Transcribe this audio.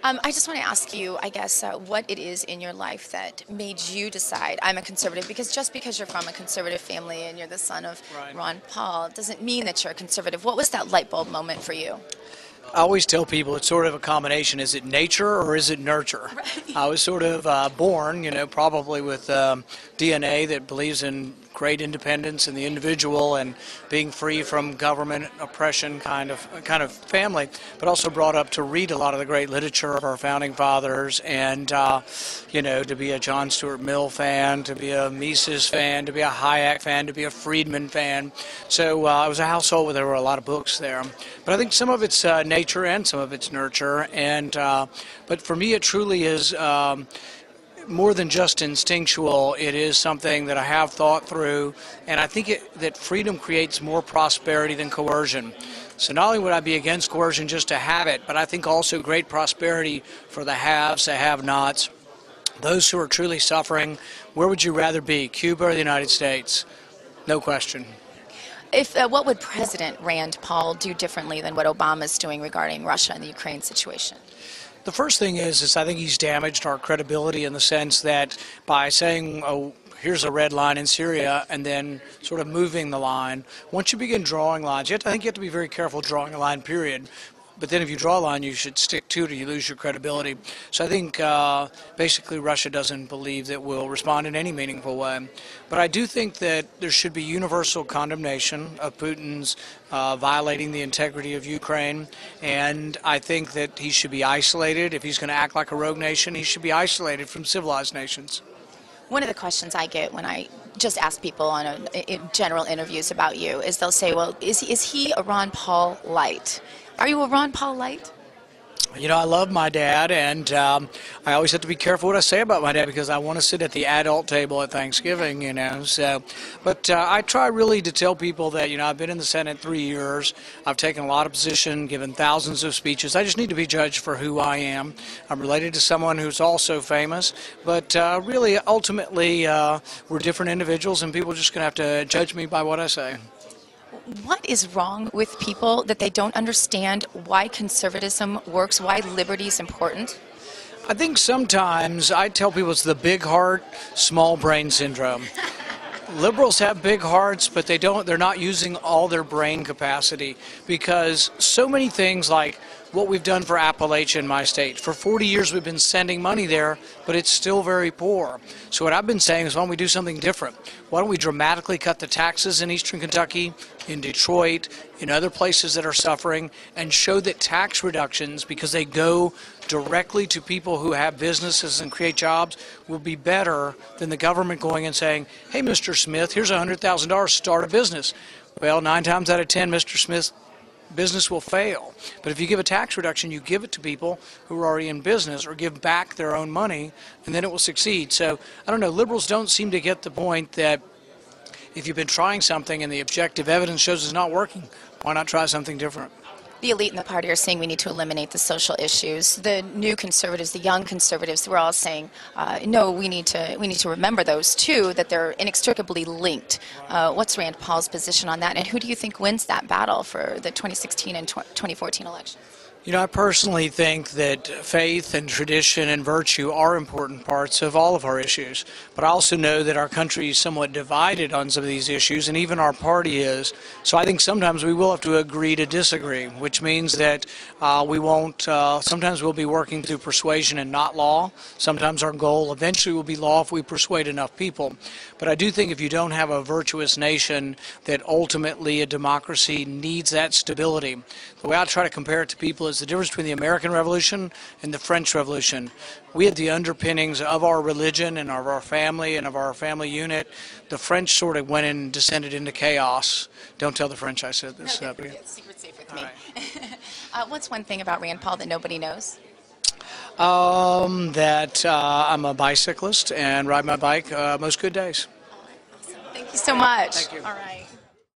I just want to ask you, I guess, what it is in your life that made you decide I'm a conservative? Because just because you're from a conservative family and you're the son of Right. Ron Paul doesn't mean that you're a conservative. What was that light bulb moment for you? I always tell people it's sort of a combination. Is it nature or is it nurture? Right. I was sort of born, probably with DNA that believes in great independence in the individual and being free from government oppression kind of family, but also brought up to read a lot of the great literature of our founding fathers and, to be a John Stuart Mill fan, to be a Mises fan, to be a Hayek fan, to be a Friedman fan. So it was a household where there were a lot of books there. But I think some of it's nature and some of it's nurture. But for me, it truly is more than just instinctual. It is something that I have thought through, and I think that freedom creates more prosperity than coercion. So not only would I be against coercion just to have it, but I think also great prosperity for the haves, the have-nots, those who are truly suffering. Where would you rather be, Cuba or the United States? No question. What would President Rand Paul do differently than what Obama's doing regarding Russia and the Ukraine situation? The first thing is I think he's damaged our credibility in the sense that by saying, oh, here's a red line in Syria, and then sort of moving the line, once you begin drawing lines, I think you have to be very careful drawing a line, period. But then if you draw a line, you should stick to it or you lose your credibility. So I think basically Russia doesn't believe that we'll respond in any meaningful way. But I do think that there should be universal condemnation of Putin's violating the integrity of Ukraine. And I think that he should be isolated. If he's going to act like a rogue nation, he should be isolated from civilized nations. One of the questions I get when I just ask people in general interviews about you is they'll say, well, is he a Ron Paul light? Are you a Ron Paul light? I love my dad, and I always have to be careful what I say about my dad because I want to sit at the adult table at Thanksgiving, But I try really to tell people that, I've been in the Senate 3 years. I've taken a lot of position, given thousands of speeches. I just need to be judged for who I am. I'm related to someone who's also famous, but really, ultimately, we're different individuals, and people are just going to have to judge me by what I say. What is wrong with people that they don't understand why conservatism works, why liberty is important? I think sometimes I tell people it's the big heart, small brain syndrome. Liberals have big hearts, but they're not using all their brain capacity because so many things like what we've done for Appalachia in my state. For 40 years we've been sending money there, but it's still very poor. So what I've been saying is why don't we do something different? Why don't we dramatically cut the taxes in eastern Kentucky, in Detroit, in other places that are suffering, and show that tax reductions, because they go directly to people who have businesses and create jobs, will be better than the government going and saying, hey, Mr. Smith, here's $100,000, start a business. Well, 9 times out of 10, Mr. Smith's business will fail. But if you give a tax reduction, you give it to people who are already in business or give back their own money, and then it will succeed. So, I don't know, liberals don't seem to get the point that if you've been trying something and the objective evidence shows it's not working, why not try something different? The elite in the party are saying we need to eliminate the social issues. The new conservatives, the young conservatives, we're all saying, no, we need to remember those too, that they're inextricably linked. What's Rand Paul's position on that, and who do you think wins that battle for the 2016 and 2014 elections? I personally think that faith and tradition and virtue are important parts of all of our issues. But I also know that our country is somewhat divided on some of these issues, and even our party is. So I think sometimes we will have to agree to disagree, which means that we won't, sometimes we'll be working through persuasion and not law. Sometimes our goal eventually will be law if we persuade enough people. But I do think if you don't have a virtuous nation, that ultimately a democracy needs that stability. The way I try to compare it to people is the difference between the American Revolution and the French Revolution. We had the underpinnings of our religion and of our family and of our family unit. The French sort of went and descended into chaos. Don't tell the French I said this. No, it's secret safe with me. Right. What's one thing about Rand Paul that nobody knows? That I'm a bicyclist and ride my bike most good days. All right, awesome. Thank you so much. Thank you. All right.